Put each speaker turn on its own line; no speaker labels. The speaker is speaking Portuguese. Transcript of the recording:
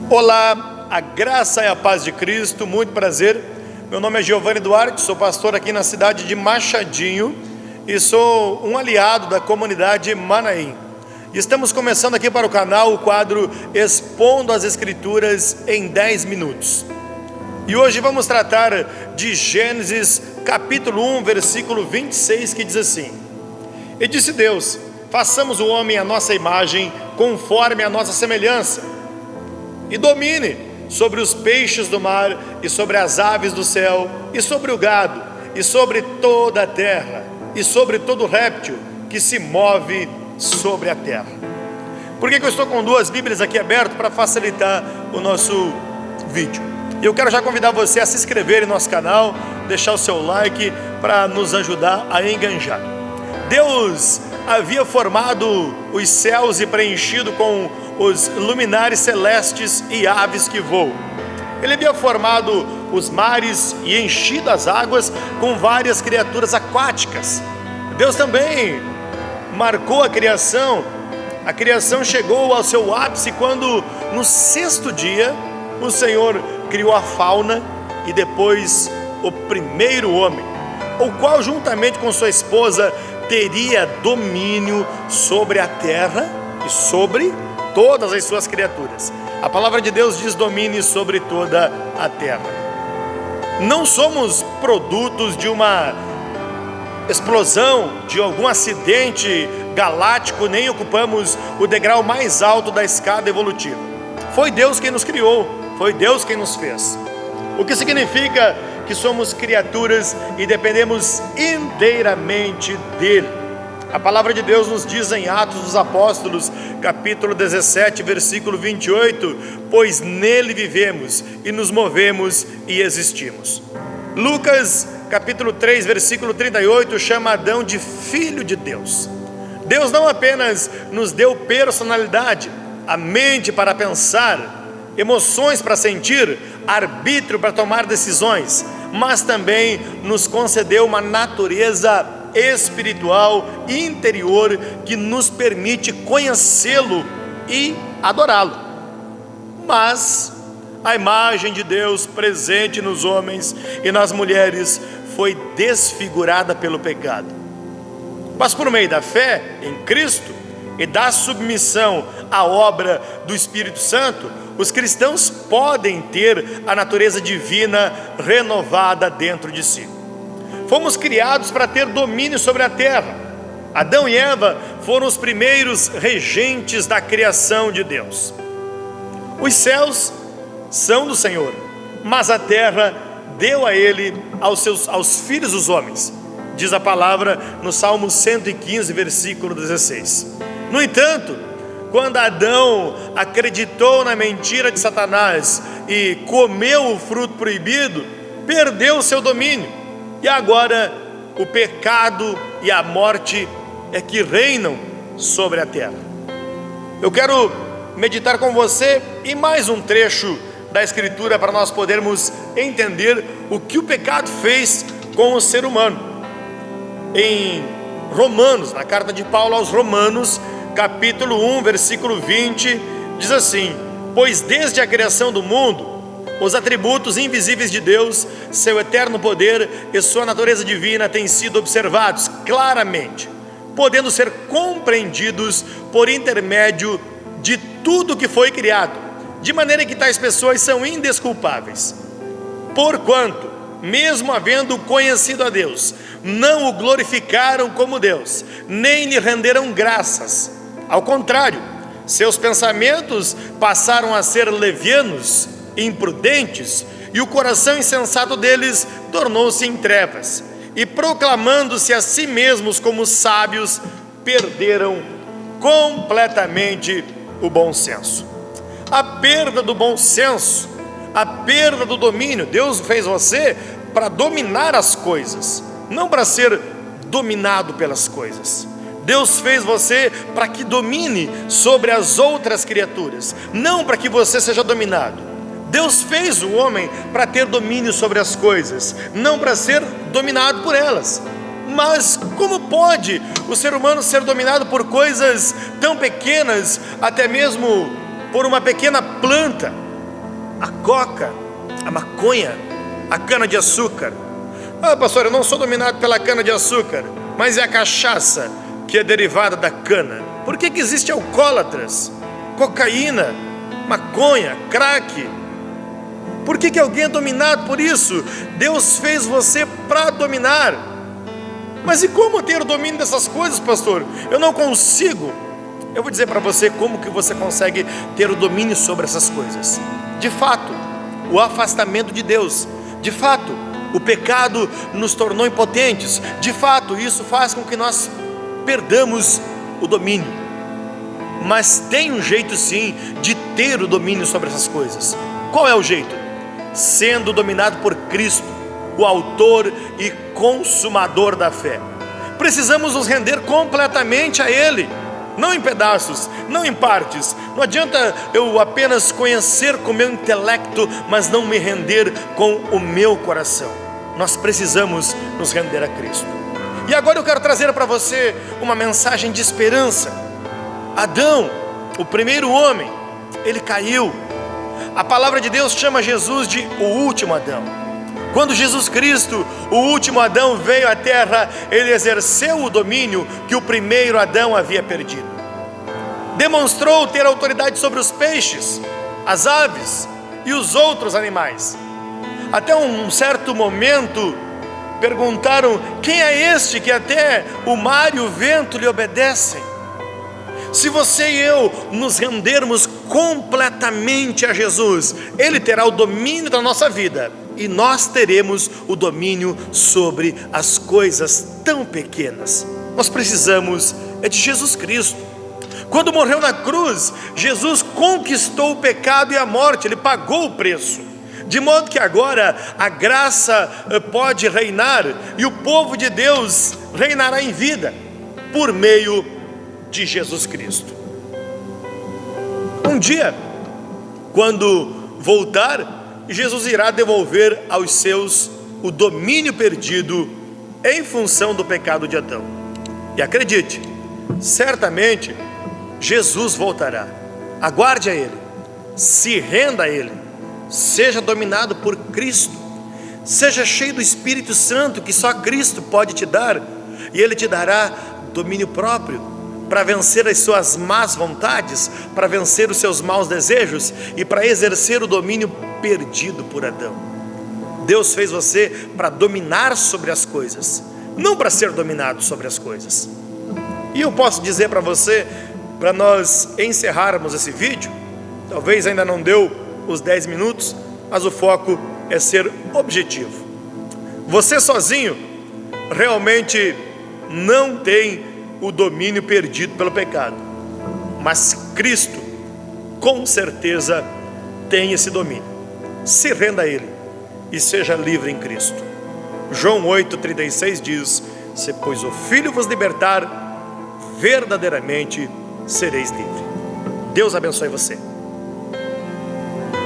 Olá, a graça e a paz de Cristo, muito prazer. Meu nome é Giovanni Duarte, sou pastor aqui na cidade de Machadinho e sou um aliado da comunidade Manaim. E estamos começando aqui para o canal o quadro Expondo as Escrituras em 10 minutos. E hoje vamos tratar de Gênesis capítulo 1, versículo 26, que diz assim: E disse Deus: façamos o homem à nossa imagem, conforme a nossa semelhança, e domine sobre os peixes do mar, e sobre as aves do céu, e sobre o gado, e sobre toda a terra, e sobre todo réptil que se move sobre a terra. Por que eu estou com duas Bíblias aqui abertas? Para facilitar o nosso vídeo. E eu quero já convidar você a se inscrever em nosso canal, deixar o seu like para nos ajudar a enganjar. Deus havia formado os céus e preenchido com os luminares celestes e aves que voam. Ele havia formado os mares e enchido as águas com várias criaturas aquáticas. Deus também marcou a criação. A criação chegou ao seu ápice quando, no sexto dia, o Senhor criou a fauna e depois o primeiro homem, o qual, juntamente com sua esposa, teria domínio sobre a terra e sobre todas as suas criaturas. A palavra de Deus diz: domine sobre toda a terra. Não somos produtos de uma explosão, de algum acidente galáctico, nem ocupamos o degrau mais alto da escada evolutiva. Foi Deus quem nos criou, foi Deus quem nos fez. O que significa que somos criaturas e dependemos inteiramente dele. A palavra de Deus nos diz em Atos dos Apóstolos, capítulo 17, versículo 28, pois nele vivemos e nos movemos e existimos. Lucas, capítulo 3, versículo 38, chama Adão de filho de Deus. Deus não apenas nos deu personalidade, a mente para pensar, emoções para sentir, arbítrio para tomar decisões, mas também nos concedeu uma natureza espiritual interior que nos permite conhecê-lo e adorá-lo. Mas a imagem de Deus presente nos homens e nas mulheres foi desfigurada pelo pecado. Mas por meio da fé em Cristo e da submissão à obra do Espírito Santo, os cristãos podem ter a natureza divina renovada dentro de si. Fomos criados para ter domínio sobre a terra. Adão e Eva foram os primeiros regentes da criação de Deus. Os céus são do Senhor, mas a terra deu a ele, aos filhos dos homens, diz a palavra no Salmo 115, versículo 16. No entanto, quando Adão acreditou na mentira de Satanás e comeu o fruto proibido, perdeu o seu domínio. E agora o pecado e a morte é que reinam sobre a terra. Eu quero meditar com você em mais um trecho da Escritura para nós podermos entender o que o pecado fez com o ser humano. Em Romanos, na carta de Paulo aos Romanos, capítulo 1, versículo 20, diz assim: pois desde a criação do mundo, os atributos invisíveis de Deus, seu eterno poder e sua natureza divina têm sido observados claramente, podendo ser compreendidos por intermédio de tudo que foi criado, de maneira que tais pessoas são indesculpáveis. Porquanto, mesmo havendo conhecido a Deus, não o glorificaram como Deus, nem lhe renderam graças. Ao contrário, seus pensamentos passaram a ser levianos, imprudentes, e o coração insensato deles tornou-se em trevas, e proclamando-se a si mesmos como sábios, perderam completamente o bom senso. A perda do bom senso, a perda do domínio. Deus fez você para dominar as coisas, não para ser dominado pelas coisas. Deus fez você para que domine sobre as outras criaturas, não para que você seja dominado. Deus fez o homem para ter domínio sobre as coisas, não para ser dominado por elas. Mas como pode o ser humano ser dominado por coisas tão pequenas, até mesmo por uma pequena planta? a coca, a maconha, a cana-de-açúcar. Ah, pastor, eu não sou dominado pela cana-de-açúcar, mas é a cachaça que é derivada da cana. Por que existe alcoólatras, cocaína, maconha, crack? Por que alguém é dominado por isso? Deus fez você para dominar. Mas e como ter o domínio dessas coisas, pastor? Eu não consigo. Eu vou dizer para você como que você consegue ter o domínio sobre essas coisas. De fato, o afastamento de Deus. De fato, o pecado nos tornou impotentes. De fato, isso faz com que nós perdamos o domínio. Mas tem um jeito sim de ter o domínio sobre essas coisas. Qual é o jeito? Sendo dominado por Cristo, o autor e consumador da fé. Precisamos nos render completamente a Ele, não em pedaços, não em partes. Não adianta eu apenas conhecer com o meu intelecto, mas não me render com o meu coração. Nós precisamos nos render a Cristo. E agora eu quero trazer para você uma mensagem de esperança. Adão, o primeiro homem, ele caiu. A palavra de Deus chama Jesus de o último Adão. Quando Jesus Cristo, o último Adão, veio à terra, ele exerceu o domínio que o primeiro Adão havia perdido. Demonstrou ter autoridade sobre os peixes, as aves e os outros animais. Até um certo momento perguntaram: quem é este que até o mar e o vento lhe obedecem? Se você e eu nos rendermos completamente a Jesus, Ele terá o domínio da nossa vida, e nós teremos o domínio sobre as coisas tão pequenas. Nós precisamos de Jesus Cristo. Quando morreu na cruz, Jesus conquistou o pecado e a morte, Ele pagou o preço, de modo que agora a graça pode reinar, e o povo de Deus reinará em vida, por meio de Jesus Cristo. Um dia, quando voltar, Jesus irá devolver aos seus o domínio perdido em função do pecado de Adão. E acredite, certamente Jesus voltará. Aguarde a Ele, se renda a Ele, seja dominado por Cristo, seja cheio do Espírito Santo que só Cristo pode te dar, e Ele te dará domínio próprio para vencer as suas más vontades, para vencer os seus maus desejos e para exercer o domínio perdido por Adão. Deus fez você para dominar sobre as coisas, não para ser dominado sobre as coisas. E eu posso dizer para você, para nós encerrarmos esse vídeo, talvez ainda não deu os 10 minutos, mas o foco é ser objetivo. Você sozinho realmente não tem o domínio perdido pelo pecado, mas Cristo com certeza tem esse domínio. Se renda a Ele e seja livre em Cristo. João 8,36 diz: se pois o Filho vos libertar, verdadeiramente sereis livres. Deus abençoe você.